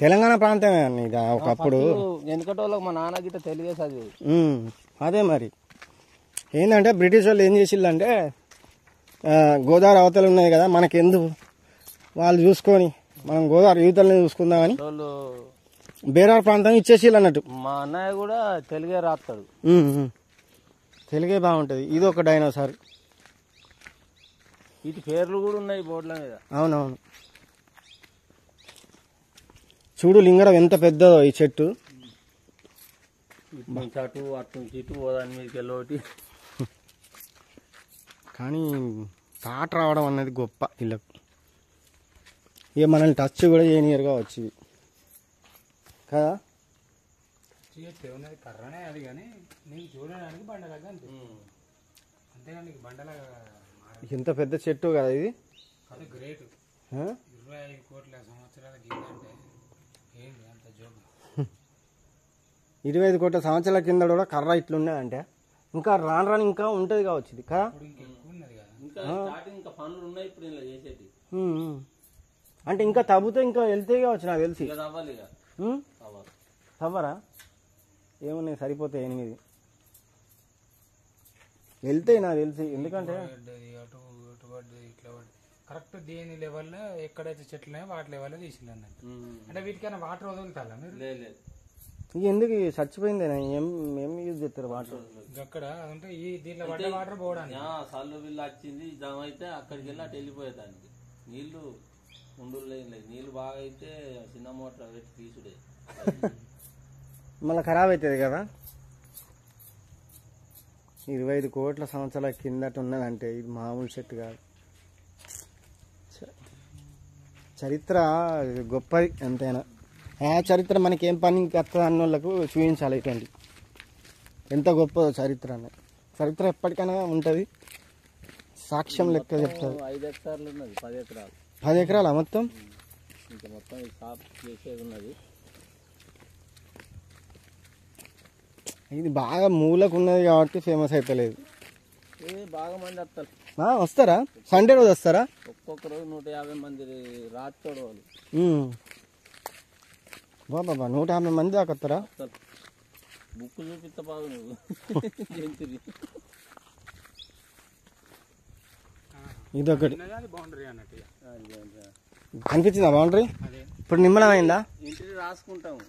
తెలంగాణ ప్రాంతమే అన్న ఇది ఒకప్పుడు. వెనకటోళ్ళకి మా నాన్న గిట్ట తెలియదు చదివి. అదే మరి ఏంటంటే బ్రిటిష్ వాళ్ళు ఏం చేసిల్లంటే గోదావరి అవతలు ఉన్నాయి కదా మనకెందుకు, వాళ్ళు చూసుకొని మనం గోదావరి యువతల్ని చూసుకుందామని బేరార్ ప్రాంతం ఇచ్చేసిల్లు అన్నట్టు. మా అన్నయ్య కూడా తెలుగే రాస్తాడు. తెలుగే బాగుంటుంది. ఇది ఒక డైనోసార్. వీటి పేర్లు కూడా ఉన్నాయి బోర్డుల మీద. అవునవును. చూడు లింగరం ఎంత పెద్దదో ఈ చెట్టు. ఇటు నుంచి అటు అటు నుంచి ఇటు పోదాని మీదకి వెళ్ళి. కానీ తాట రావడం అనేది గొప్ప వీళ్ళకు. ఇక మనల్ని టచ్ కూడా చేయనియరుగా వచ్చి కదా. కర్రనే అది కానీ నీకు చూడడానికి బండలాగా అంతేగాని బండలాగా. ఇంత పెద్ద చెట్టు కదా ఇది. అది గ్రేట్. 25 కోట్ల సంవత్సరాల కిందంటే ఏంటి అంత జోగు. 25 కోట్ల సంవత్సరాల కింద కూడా కర్ర ఇట్లున్నదంటే ఇంకా రాను రాను ఇంకా ఉంటుంది కావచ్చు ఇది కదా. ఇంకా పనులు ఉన్నాయి ఇప్పుడు ఇలా చేసేది. అంటే ఇంకా తవ్వుతే ఇంకా వెళ్తే కావచ్చు నాకు తెలిసి. తవ్వరా ఏమున్నాయి సరిపోతాయి 8 వెళ్తాయి నాకు తెలిసి. ఎందుకంటే ఇట్లా కరెక్ట్ దేని లెవెల్లో ఎక్కడైతే చెట్లు ఉన్నాయో వాటి లెవెల్లో తీసింది అన్నట్టు. అంటే వీటికైనా వాటర్ వదులుతారా మీరు? ఇక ఎందుకు చచ్చిపోయింది ఏం యూజ్ చేస్తారు వాటర్ అక్కడ అంటే ఈ దీంట్లో పడ్డ వాటర్ పోవడానికి సల్లు బిల్లు వచ్చింది జమ అయితే అక్కడికి వెళ్ళి అటు వెళ్ళిపోయేదానికి. నీళ్లు ఉండలేదు. నీళ్లు బాగా అయితే చిన్న మోటార్ పెట్టి తీసుడే మళ్ళీ ఖరాబ్ అవుతుంది కదా. 25 కోట్ల సంవత్సరాల కిందట ఉన్నదంటే ఇది మామూలు చెట్టు కాదు. చరిత్ర గొప్పది ఎంతైనా. ఆ చరిత్ర మనకేం పని వస్తుంది అన్న వాళ్ళకు చూపించాలి. ఇటువంటి ఎంత గొప్ప చరిత్ర అన్నది. చరిత్ర ఎప్పటికైనా ఉంటుంది. సాక్ష్యం లెక్క చెప్తుంది. 5 ఎకరాలు ఉన్నది. 10 ఎకరాలు. 10 ఎకరాలా మొత్తం? ఇంకా మొత్తం సాఫ్ చేసేది ఉన్నది. ఇది బాగా మూలకు ఉన్నది కాబట్టి ఫేమస్ అయిపోలేదు. బాగా మంది వస్తారు. వస్తారా? సండే రోజు వస్తారా? ఒక్కొక్క రోజు 150 మంది రాత్రి వాళ్ళు. బాబా 150 మంది దాకా వస్తారా? బుక్ చూపిస్తా బాగు నువ్వు. ఇదొకటి బౌండరీ అన్నట్టు కనిపించిందా బౌండరీ? ఇప్పుడు నిమ్మలం అయిందా? ఇంటికి రాసుకుంటాము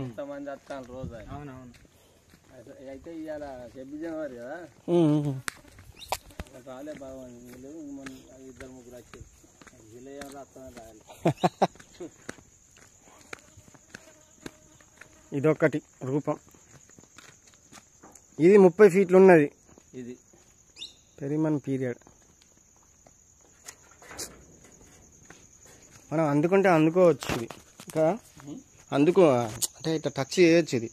ఎంతమంది వస్తాను రోజు. అవునవును. అయితే ఇవాళ 26 జనవరి కదా. రాలే బాగా మన 2-3 వచ్చేది. ఇలా ఏం రాస్తామని రాయాలి. ఇదొకటి రూపం. ఇది 30 ఫీట్లు ఉన్నది. ఇది పెరిమన్ పీరియడ్. మనం అందుకుంటే అందుకోవచ్చు ఇది ఇంకా. అందుకో అంటే ఇట్లా టచ్ చేయొచ్చు. ఇది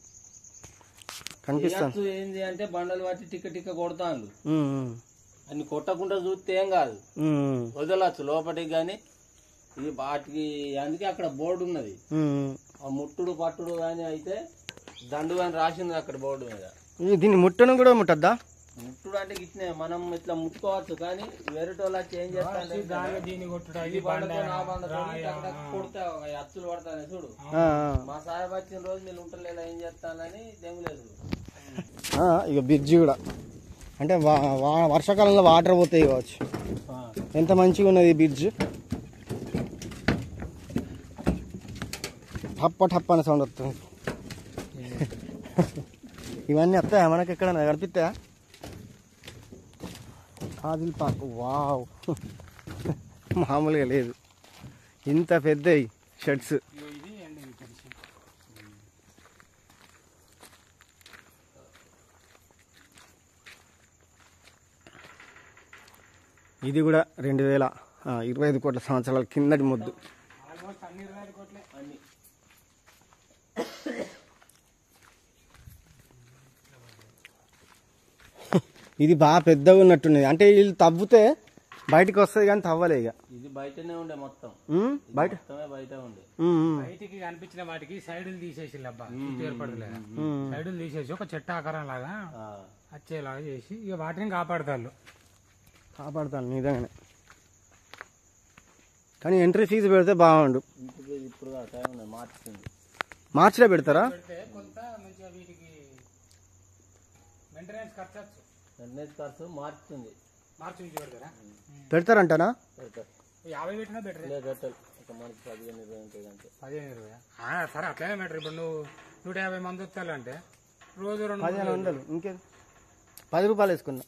కనిపిస్తాను. ఏంది అంటే బండలు పట్టి టిక్క కొడతాను. అన్ని కొట్టకుండా చూస్తే ఏం కాదు, వదలచ్చు లోపలికి. కానీ ఇది వాటికి అందుకే అక్కడ బోర్డు ఉన్నది. ఆ ముట్టుడు పట్టుడు కానీ అయితే దండు కానీ రాసింది అక్కడ బోర్డు మీద. దీన్ని ముట్టను కూడా ముట్టద్దా? ముట్టుడు అంటే ఇట్నే మనం ఇట్లా ముట్టుకోవచ్చు. కానీ వేరేటోళ్ళు వచ్చి ఏం చేస్తాను కొడితే అచ్చులు పడతానే చూడు. మా సాహెబ్ వచ్చిన రోజు మీరు ఉంటలేదా ఏం చేస్తానని దెంగలేదు. ఇక బ్రిడ్జి కూడా అంటే వర్షాకాలంలో వాటర్ పోతాయి కావచ్చు. ఎంత మంచిగా ఉన్నది ఈ బ్రిడ్జ్. టప్ప టప్ప అనే సౌండ్ వస్తుంది. ఇవన్నీ వస్తాయా మనకి? ఎక్కడ కనిపిస్తాయా? కాదిల్ పార్క్. వావ్, మామూలుగా లేదు. ఇంత పెద్ద షర్ట్స్. ఇది కూడా 2025 కోట్ల సంవత్సరాల కిందటి ముద్దు. ఇది బాగా పెద్దగా ఉన్నట్టున్నది. అంటే వీళ్ళు తవ్వుతే బయటకు వస్తుంది కానీ తవ్వలే. ఇక ఇది బయటనే ఉండే మొత్తం. బయట ఉండే బయటికి కనిపించిన వాటికి సైడులు తీసేసి అబ్బా ఏర్పడలేదు. సైడులు తీసేసి ఒక చెట్టు ఆకారం లాగా వచ్చేలాగా చేసి ఇక వాటిని కాపాడతారు నిజంగానే. కానీ ఎంట్రీ ఫీజు పెడితే బాగుండు. టైం ఉన్నది, మార్చింది. మార్చిలో పెడతారా? పెడితే కొంత మంచిగా వీటికి మెయింటెనెన్స్ ఖర్చు మెయింటెనెన్స్ ఖర్చు మార్చింది. మార్చి నుంచి పెడతారా? పెడతారంటనా? పెడతారు. 50 పెట్టినా బెటర్. పెట్టాలి ఒక మనకి 15-20 ఉంటుంది అంతే. 15-20 సరే అట్లనే బెటర్. ఇప్పుడు నువ్వు 150 మంది వస్తాలంటే రోజు 200 1500 ఇంకేం 10 రూపాయలు వేసుకున్నా.